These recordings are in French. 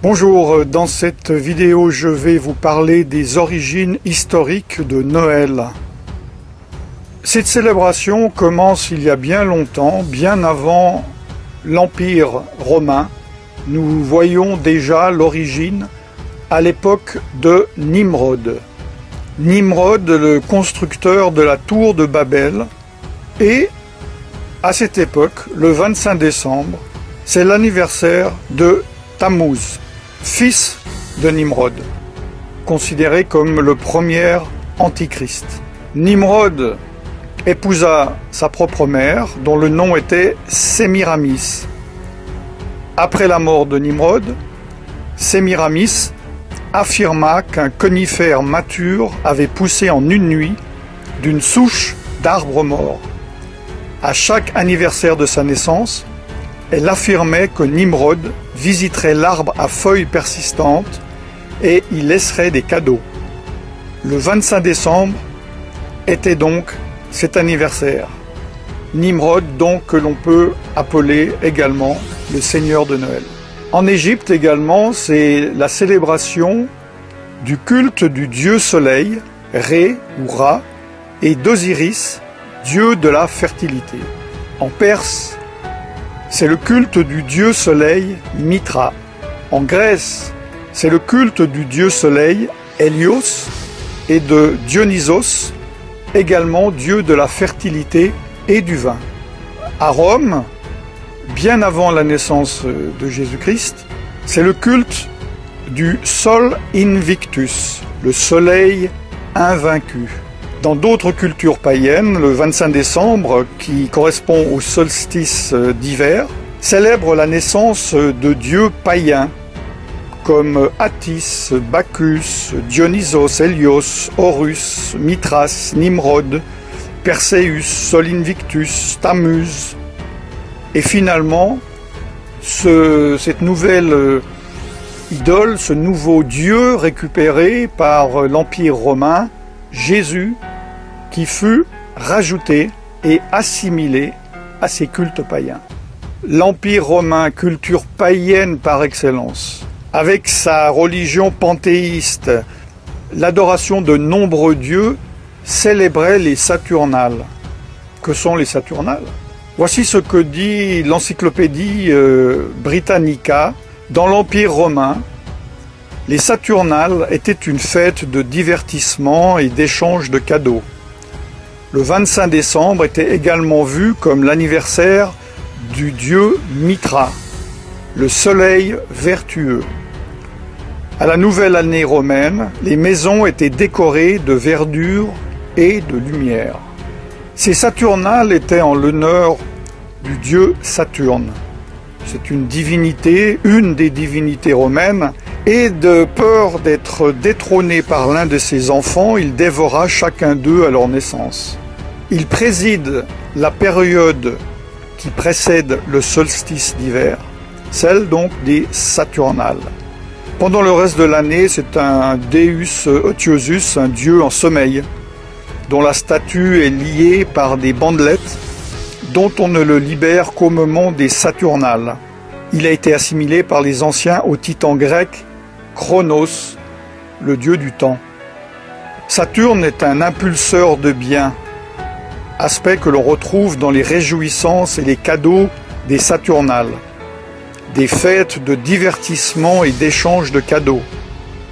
Bonjour, dans cette vidéo je vais vous parler des origines historiques de Noël. Cette célébration commence il y a bien longtemps, bien avant l'Empire romain. Nous voyons déjà l'origine à l'époque de Nimrod. Nimrod, le constructeur de la tour de Babel, et à cette époque, le 25 décembre, c'est l'anniversaire de Tammuz, fils de Nimrod, considéré comme le premier antichrist. Nimrod épousa sa propre mère, dont le nom était Sémiramis. Après la mort de Nimrod, Sémiramis affirma qu'un conifère mature avait poussé en une nuit d'une souche d'arbre mort. À chaque anniversaire de sa naissance, elle affirmait que Nimrod visiterait l'arbre à feuilles persistantes et y laisserait des cadeaux. Le 25 décembre était donc cet anniversaire. Nimrod, donc, que l'on peut appeler également le Seigneur de Noël. En Égypte également, c'est la célébration du culte du dieu soleil, Ré ou Ra, et d'Osiris, dieu de la fertilité. En Perse, c'est le culte du dieu soleil Mitra. En Grèce, c'est le culte du dieu soleil Hélios et de Dionysos, également dieu de la fertilité et du vin. À Rome, bien avant la naissance de Jésus-Christ, c'est le culte du Sol Invictus, le soleil invaincu. Dans d'autres cultures païennes, le 25 décembre, qui correspond au solstice d'hiver, célèbre la naissance de dieux païens comme Attis, Bacchus, Dionysos, Hélios, Horus, Mithras, Nimrod, Perséus, Sol Invictus, Tammuz. Et finalement, cette nouvelle idole, ce nouveau dieu récupéré par l'Empire romain, Jésus, qui fut rajouté et assimilé à ces cultes païens. L'Empire romain, culture païenne par excellence, avec sa religion panthéiste, l'adoration de nombreux dieux, célébrait les Saturnales. Que sont les Saturnales? Voici ce que dit l'encyclopédie Britannica. Dans l'Empire romain, les Saturnales étaient une fête de divertissement et d'échange de cadeaux. Le 25 décembre était également vu comme l'anniversaire du dieu Mitra, le soleil vertueux. À la nouvelle année romaine, les maisons étaient décorées de verdure et de lumière. Ces Saturnales étaient en l'honneur du dieu Saturne. C'est une divinité, une des divinités romaines, et de peur d'être détrôné par l'un de ses enfants, il dévora chacun d'eux à leur naissance. Il préside la période qui précède le solstice d'hiver, celle donc des Saturnales. Pendant le reste de l'année, c'est un Deus Otiosus, un dieu en sommeil, dont la statue est liée par des bandelettes, dont on ne le libère qu'au moment des Saturnales. Il a été assimilé par les anciens au titan grec Chronos, le dieu du temps. Saturne est un impulseur de biens, aspect que l'on retrouve dans les réjouissances et les cadeaux des Saturnales, des fêtes de divertissement et d'échange de cadeaux.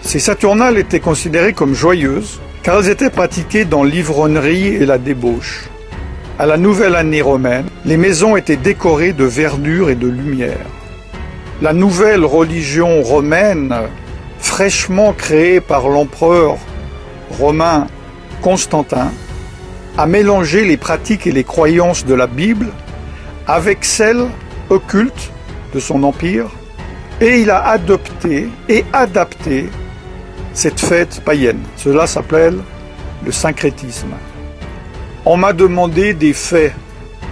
Ces Saturnales étaient considérées comme joyeuses, car elles étaient pratiquées dans l'ivrognerie et la débauche. À la nouvelle année romaine, les maisons étaient décorées de verdure et de lumière. La nouvelle religion romaine, fraîchement créée par l'empereur romain Constantin, a mélangé les pratiques et les croyances de la Bible avec celles occultes de son empire, et il a adopté et adapté cette fête païenne. Cela s'appelle le syncrétisme. On m'a demandé des faits.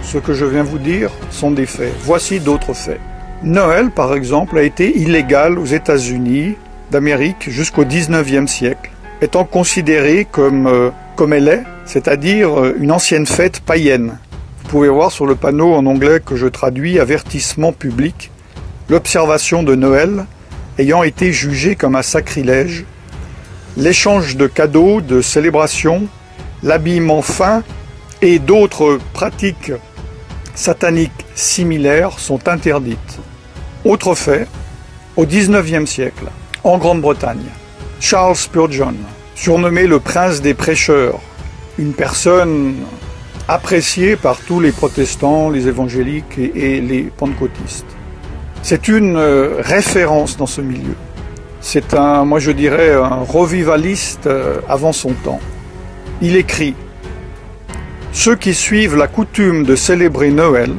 Ce que je viens vous dire sont des faits. Voici d'autres faits. Noël, par exemple, a été illégal aux États-Unis d'Amérique jusqu'au XIXe siècle, étant considéré comme elle est, c'est-à-dire une ancienne fête païenne. Vous pouvez voir sur le panneau en anglais que je traduis « Avertissement public », l'observation de Noël ayant été jugé comme un sacrilège, l'échange de cadeaux, de célébrations, l'habillement fin et d'autres pratiques sataniques similaires sont interdites. Autre fait, au XIXe siècle, en Grande-Bretagne, Charles Spurgeon, surnommé le prince des prêcheurs, une personne appréciée par tous les protestants, les évangéliques et les pentecôtistes. C'est une référence dans ce milieu. C'est moi je dirais, un revivaliste avant son temps. Il écrit « Ceux qui suivent la coutume de célébrer Noël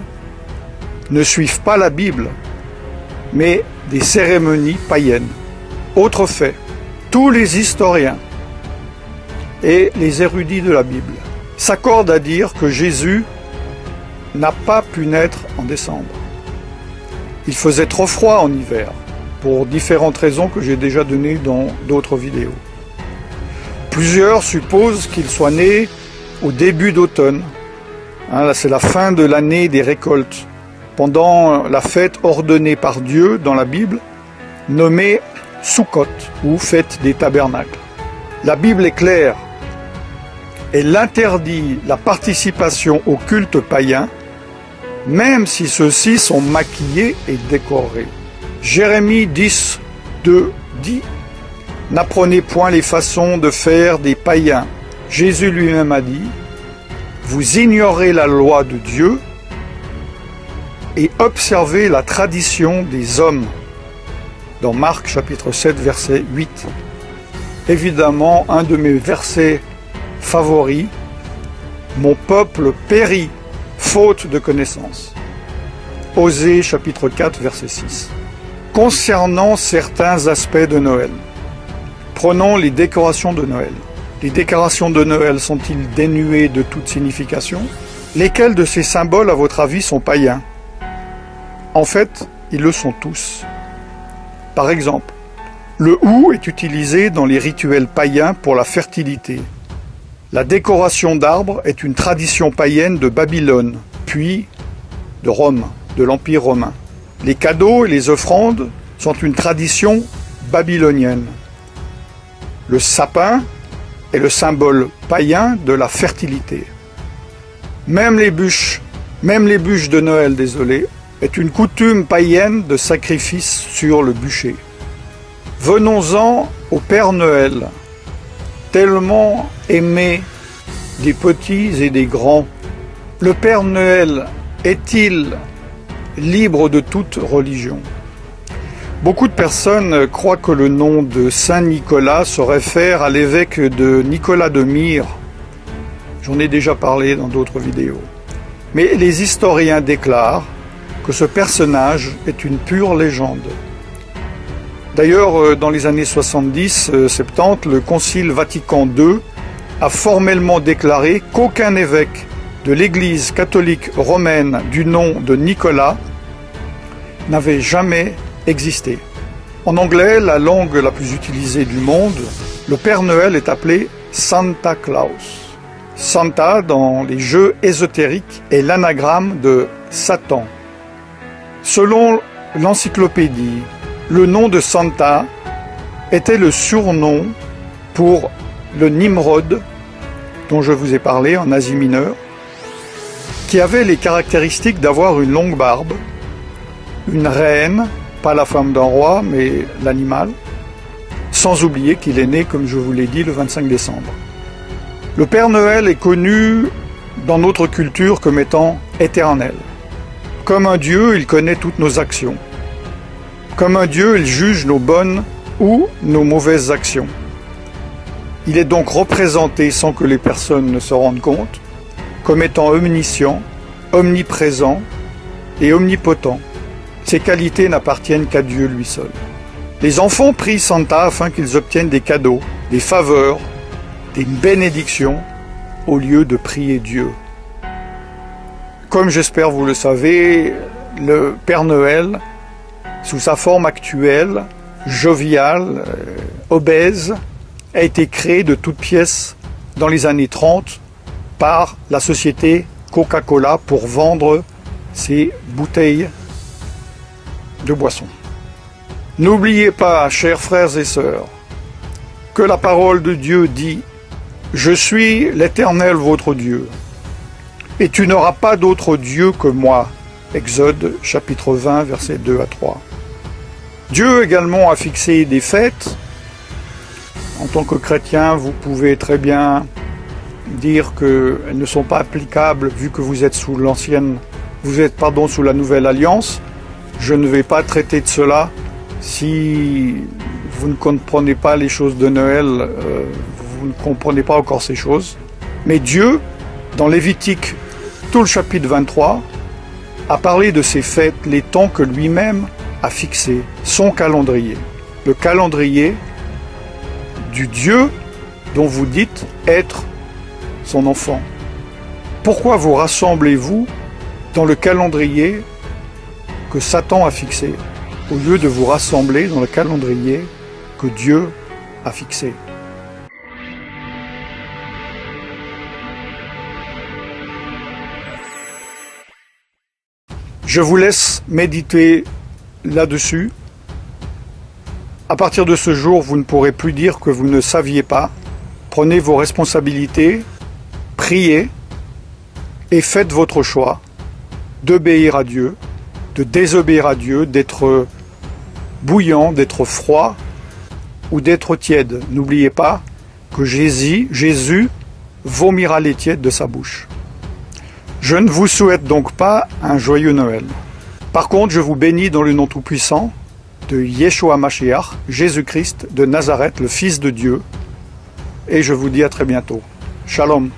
ne suivent pas la Bible, mais des cérémonies païennes. » Autre fait, tous les historiens et les érudits de la Bible s'accordent à dire que Jésus n'a pas pu naître en décembre. Il faisait trop froid en hiver, pour différentes raisons que j'ai déjà données dans d'autres vidéos. Plusieurs supposent qu'il soit né au début d'automne. Là, c'est la fin de l'année des récoltes, pendant la fête ordonnée par Dieu dans la Bible, nommée Sukkot, ou fête des tabernacles. La Bible est claire. Elle interdit la participation au culte païen, même si ceux-ci sont maquillés et décorés. Jérémie 10, 2 dit « N'apprenez point les façons de faire des païens. » Jésus lui-même a dit « Vous ignorez la loi de Dieu et observez la tradition des hommes. » Dans Marc chapitre 7, verset 8. Évidemment, un de mes versets favoris, « Mon peuple périt, faute de connaissance. » Osée chapitre 4, verset 6. Concernant certains aspects de Noël, prenons les décorations de Noël. Les décorations de Noël sont-ils dénuées de toute signification? Lesquels de ces symboles, à votre avis, sont païens? En fait, ils le sont tous. Par exemple, le hou est utilisé dans les rituels païens pour la fertilité. La décoration d'arbres est une tradition païenne de Babylone, puis de Rome, de l'Empire romain. Les cadeaux et les offrandes sont une tradition babylonienne. Le sapin est le symbole païen de la fertilité. Même les bûches de Noël, est une coutume païenne de sacrifice sur le bûcher. Venons-en au Père Noël, tellement aimé des petits et des grands. Le Père Noël est-il libre de toute religion? Beaucoup de personnes croient que le nom de Saint Nicolas se réfère à l'évêque de Nicolas de Myre. J'en ai déjà parlé dans d'autres vidéos. Mais les historiens déclarent que ce personnage est une pure légende. D'ailleurs, dans les années 70-70, le Concile Vatican II a formellement déclaré qu'aucun évêque de l'Église catholique romaine du nom de Nicolas n'avait jamais existé. En anglais, la langue la plus utilisée du monde, le Père Noël est appelé Santa Claus. Santa, dans les jeux ésotériques, est l'anagramme de Satan. Selon l'encyclopédie, le nom de Santa était le surnom pour le Nimrod, dont je vous ai parlé en Asie mineure, qui avait les caractéristiques d'avoir une longue barbe, une reine, pas la femme d'un roi, mais l'animal, sans oublier qu'il est né, comme je vous l'ai dit, le 25 décembre. Le Père Noël est connu dans notre culture comme étant éternel. Comme un Dieu, il connaît toutes nos actions. Comme un Dieu, il juge nos bonnes ou nos mauvaises actions. Il est donc représenté, sans que les personnes ne se rendent compte, comme étant omniscient, omniprésent et omnipotent. Ces qualités n'appartiennent qu'à Dieu lui seul. Les enfants prient Santa afin qu'ils obtiennent des cadeaux, des faveurs, des bénédictions, au lieu de prier Dieu. Comme j'espère vous le savez, le Père Noël, sous sa forme actuelle, joviale, obèse, a été créé de toutes pièces dans les années 30 par la société Coca-Cola pour vendre ses bouteilles de boissons. N'oubliez pas, chers frères et sœurs, que la parole de Dieu dit « Je suis l'Éternel votre Dieu, et tu n'auras pas d'autre Dieu que moi ». Exode chapitre 20, versets 2 à 3. Dieu également a fixé des fêtes. En tant que chrétien, vous pouvez très bien dire qu'elles ne sont pas applicables vu que vous êtes sous sous la nouvelle alliance. Je ne vais pas traiter de cela. Si vous ne comprenez pas les choses de Noël, vous ne comprenez pas encore ces choses. Mais Dieu, dans Lévitique, tout le chapitre 23, a parlé de ces fêtes, les temps que lui-même a fixés, son calendrier. Le calendrier du Dieu dont vous dites être son enfant. Pourquoi vous rassemblez-vous dans le calendrier que Satan a fixé, au lieu de vous rassembler dans le calendrier que Dieu a fixé? Je vous laisse méditer là-dessus. À partir de ce jour, vous ne pourrez plus dire que vous ne saviez pas. Prenez vos responsabilités, priez et faites votre choix d'obéir à Dieu, de désobéir à Dieu, d'être bouillant, d'être froid ou d'être tiède. N'oubliez pas que Jésus vomira les tièdes de sa bouche. Je ne vous souhaite donc pas un joyeux Noël. Par contre, je vous bénis dans le nom tout-puissant de Yeshua Mashiach, Jésus-Christ de Nazareth, le Fils de Dieu, et je vous dis à très bientôt. Shalom.